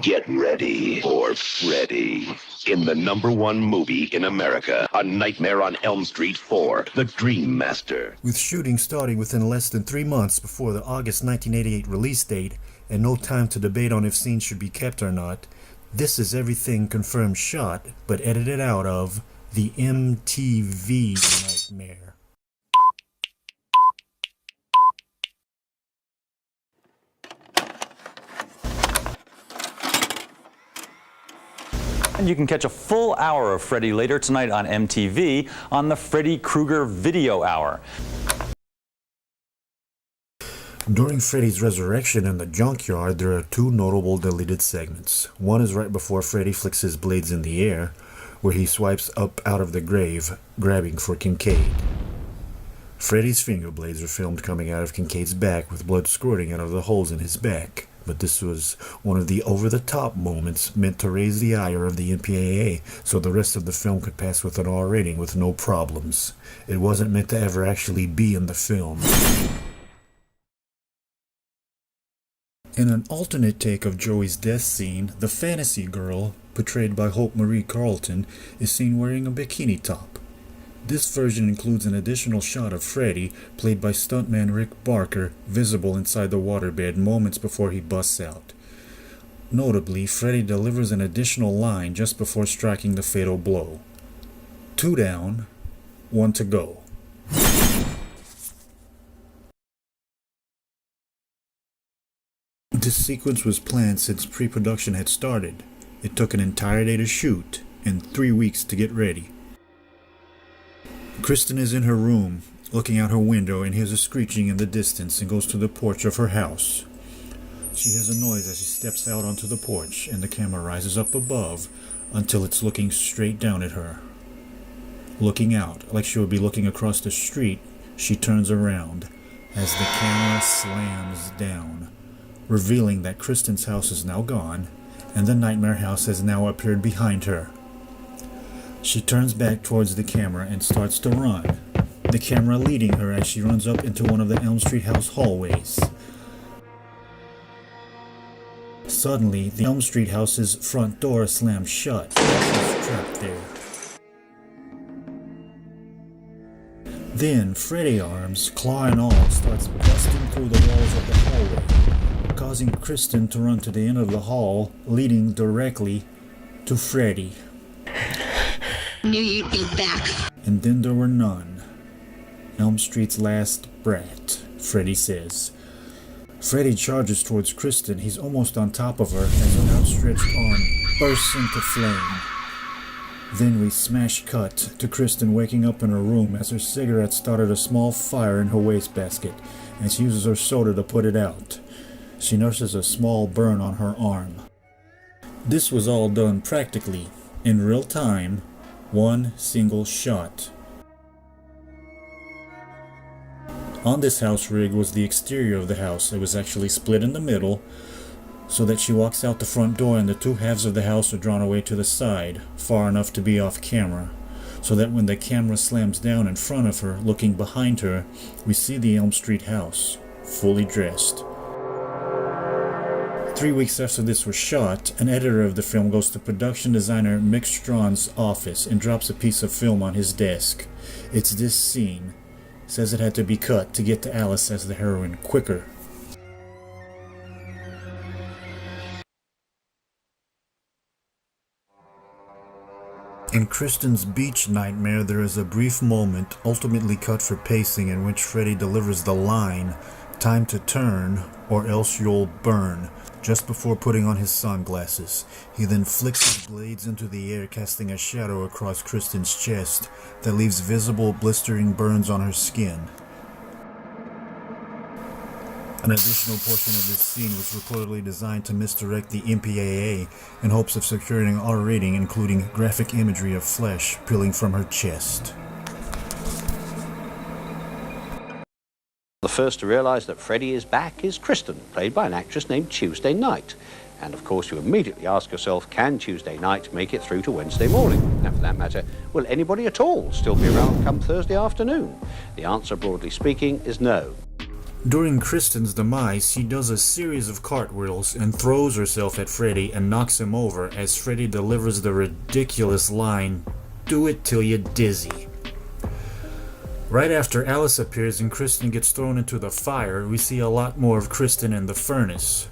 Get ready for Freddy in the #1 movie in America, A Nightmare on Elm Street 4, The Dream Master. With shooting starting within less than 3 months before the August 1988 release date, and no time to debate on if scenes should be kept or not, this is everything confirmed shot, but edited out of the MTV Nightmare. And you can catch a full hour of Freddy later tonight on MTV on the Freddy Krueger Video Hour. During Freddy's resurrection in the junkyard, there are 2 notable deleted segments. One is right before Freddy flicks his blades in the air, where he swipes up out of the grave, grabbing for Kincaid. Freddy's finger blades are filmed coming out of Kincaid's back with blood squirting out of the holes in his back. But this was one of the over-the-top moments meant to raise the ire of the MPAA so the rest of the film could pass with an R rating with no problems. It wasn't meant to ever actually be in the film. In an alternate take of Joey's death scene, the fantasy girl, portrayed by Hope Marie Carlton, is seen wearing a bikini top. This version includes an additional shot of Freddy, played by stuntman Rick Barker, visible inside the waterbed moments before he busts out. Notably, Freddy delivers an additional line just before striking the fatal blow. 2 down, 1 to go. This sequence was planned since pre-production had started. It took an entire day to shoot and 3 weeks to get ready. Kristen is in her room, looking out her window, and hears a screeching in the distance and goes to the porch of her house. She hears a noise as she steps out onto the porch, and the camera rises up above until it's looking straight down at her. Looking out, like she would be looking across the street, she turns around as the camera slams down, revealing that Kristen's house is now gone, and the nightmare house has now appeared behind her. She turns back towards the camera and starts to run, the camera leading her as she runs up into one of the Elm Street house hallways. Suddenly, the Elm Street house's front door slams shut as she's trapped there. Then, Freddy arms, claw and all, starts busting through the walls of the hallway, causing Kristen to run to the end of the hall, leading directly to Freddy. Knew you'd be back. And then there were none. Elm Street's last brat, Freddy says. Freddy charges towards Kristen. He's almost on top of her as an outstretched arm bursts into flame. Then we smash cut to Kristen waking up in her room as her cigarette started a small fire in her wastebasket, and she uses her soda to put it out. She nurses a small burn on her arm. This was all done practically, in real time, 1 single shot. On this house rig was the exterior of the house. It was actually split in the middle so that she walks out the front door and the 2 halves of the house are drawn away to the side, far enough to be off camera, so that when the camera slams down in front of her, looking behind her, we see the Elm Street house, fully dressed. 3 weeks after this was shot, an editor of the film goes to production designer Mick Strawn's office and drops a piece of film on his desk. It's this scene. Says it had to be cut to get to Alice as the heroine quicker. In Kristen's beach nightmare, there is a brief moment, ultimately cut for pacing, in which Freddy delivers the line, "Time to turn, or else you'll burn," just before putting on his sunglasses. He then flicks his blades into the air, casting a shadow across Kristen's chest that leaves visible blistering burns on her skin. An additional portion of this scene was reportedly designed to misdirect the MPAA in hopes of securing an R rating, including graphic imagery of flesh peeling from her chest. The first to realize that Freddy is back is Kristen, played by an actress named Tuesday Night. And of course you immediately ask yourself, can Tuesday night make it through to Wednesday morning? Now for that matter, will anybody at all still be around come Thursday afternoon? The answer, broadly speaking, is no. During Kristen's demise, she does a series of cartwheels and throws herself at Freddy and knocks him over as Freddy delivers the ridiculous line, "Do it till you're dizzy." Right after Alice appears and Kristen gets thrown into the fire, we see a lot more of Kristen in the furnace.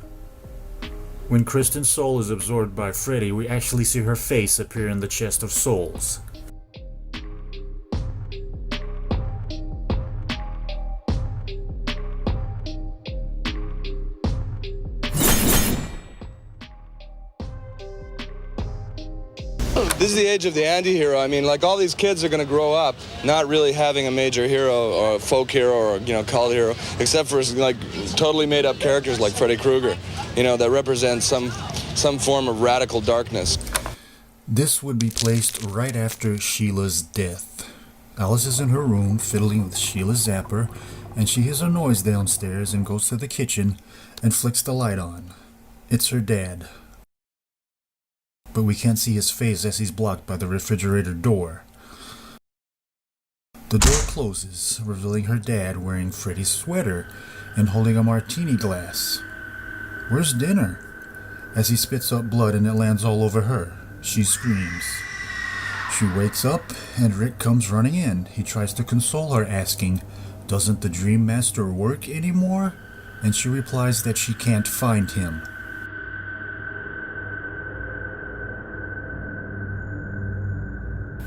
When Kristen's soul is absorbed by Freddy, we actually see her face appear in the chest of souls. This is the age of the anti-hero. I mean, like, all these kids are going to grow up not really having a major hero or a folk hero or, cult hero, except for, like, totally made-up characters like Freddy Krueger, that represent some form of radical darkness. This would be placed right after Sheila's death. Alice is in her room fiddling with Sheila's zapper, and she hears a noise downstairs and goes to the kitchen and flicks the light on. It's her dad. But we can't see his face as he's blocked by the refrigerator door. The door closes, revealing her dad wearing Freddy's sweater and holding a martini glass. "Where's dinner?" As he spits up blood and it lands all over her. She screams. She wakes up and Rick comes running in. He tries to console her, asking, "Doesn't the Dream Master work anymore?" And she replies that she can't find him.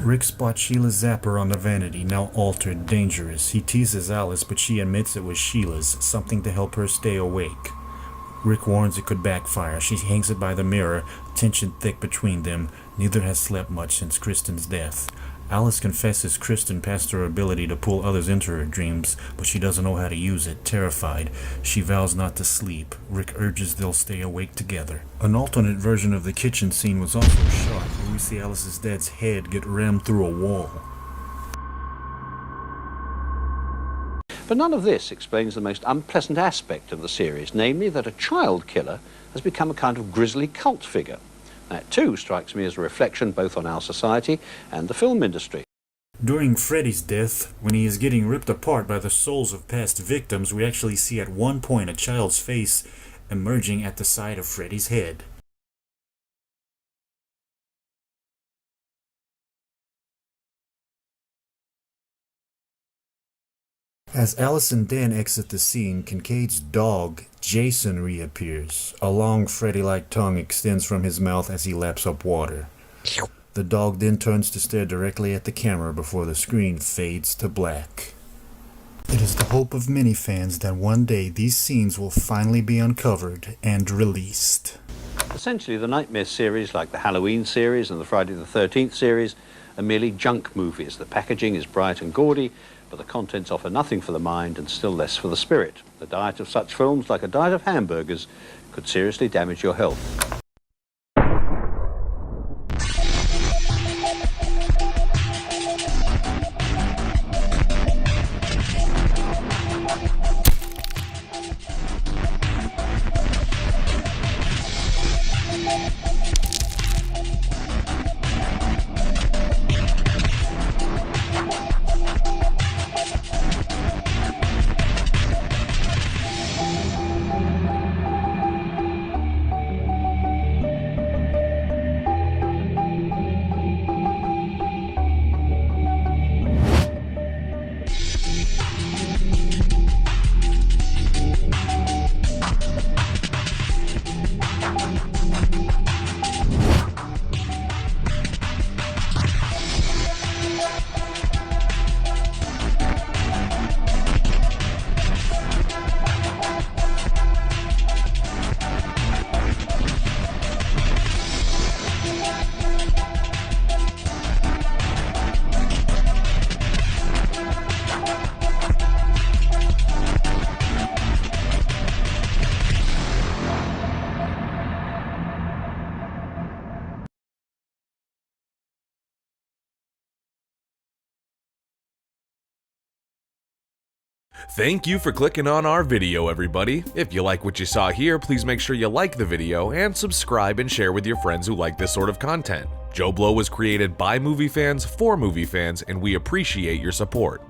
Rick spots Sheila's zapper on the vanity, now altered, dangerous. He teases Alice, but she admits it was Sheila's, something to help her stay awake. Rick warns it could backfire. She hangs it by the mirror, tension thick between them. Neither has slept much since Kristen's death. Alice confesses Kristen passed her ability to pull others into her dreams, but she doesn't know how to use it. Terrified, she vows not to sleep. Rick urges they'll stay awake together. An alternate version of the kitchen scene was also shot, where we see Alice's dad's head get rammed through a wall. But none of this explains the most unpleasant aspect of the series, namely that a child killer has become a kind of grisly cult figure. That too strikes me as a reflection both on our society and the film industry. During Freddy's death, when he is getting ripped apart by the souls of past victims, we actually see at one point a child's face emerging at the side of Freddy's head. As Alice and Dan exit the scene, Kincaid's dog, Jason, reappears. A long Freddy-like tongue extends from his mouth as he laps up water. The dog then turns to stare directly at the camera before the screen fades to black. It is the hope of many fans that one day these scenes will finally be uncovered and released. Essentially, the Nightmare series, like the Halloween series and the Friday the 13th series, are merely junk movies. The packaging is bright and gaudy, but the contents offer nothing for the mind and still less for the spirit. The diet of such films, like a diet of hamburgers, could seriously damage your health. Thank you for clicking on our video, everybody. If you like what you saw here, please make sure you like the video and subscribe and share with your friends who like this sort of content. JoBlo was created by movie fans for movie fans, and we appreciate your support.